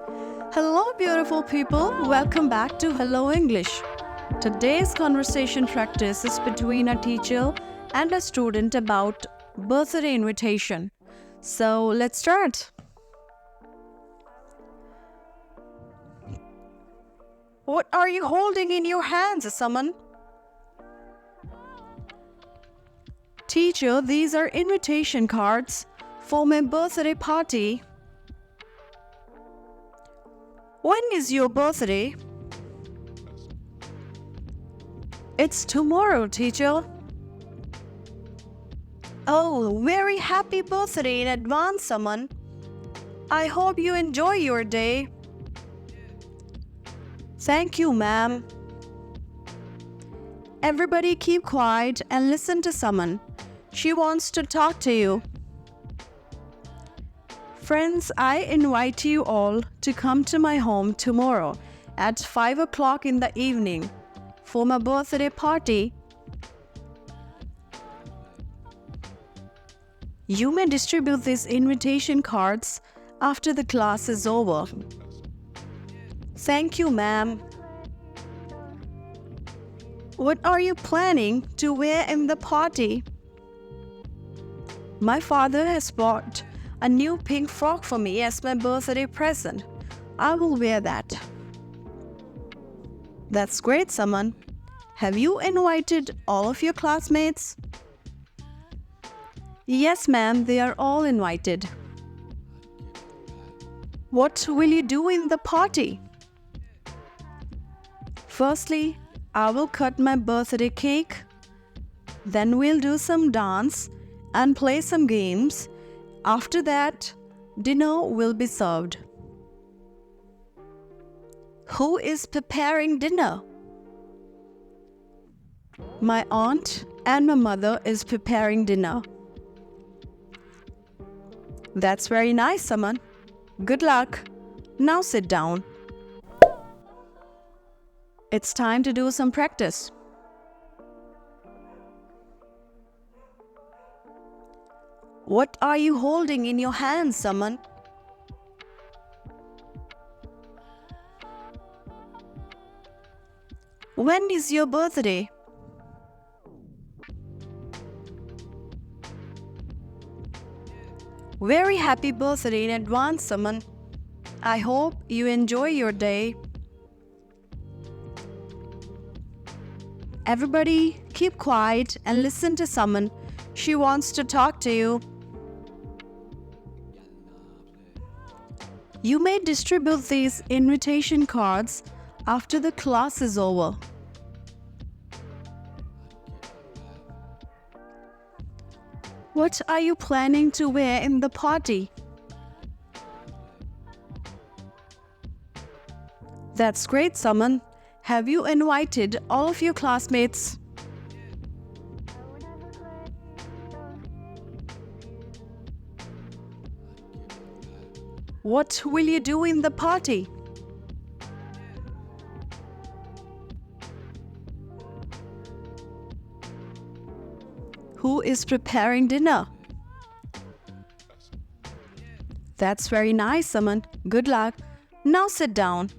Hello, beautiful people. Welcome back to Hello English. Today's conversation practice is between a teacher and a student about birthday invitation. So let's start. What are you holding in your hands, Saman? Teacher, these are invitation cards for my birthday party. When is your birthday? It's tomorrow, teacher. Oh, very happy birthday in advance, Saman. I hope you enjoy your day. Thank you, ma'am. Everybody keep quiet and listen to Saman. She wants to talk to you. Friends, I invite you all to come to my home tomorrow at 5 o'clock in the evening for my birthday party. You may distribute these invitation cards after the class is over. Thank you, ma'am. What are you planning to wear in the party? My father has bought a new pink frock for me as my birthday present. I will wear that. That's great, Saman. Have you invited all of your classmates? Yes, ma'am, they are all invited. What will you do in the party? Firstly, I will cut my birthday cake. Then we'll do some dance and play some games. After that, dinner will be served. Who is preparing dinner? My aunt and my mother is preparing dinner. That's very nice, Saman. Good luck. Now sit down. It's time to do some practice. What are you holding in your hands, Saman? When is your birthday? Very happy birthday in advance, Saman. I hope you enjoy your day. Everybody, keep quiet and listen to Saman. She wants to talk to you. You may distribute these invitation cards after the class is over. What are you planning to wear in the party? That's great, Saman. Have you invited all of your classmates? What will you do in the party? Who is preparing dinner? That's very nice, Saman. Good luck. Now sit down.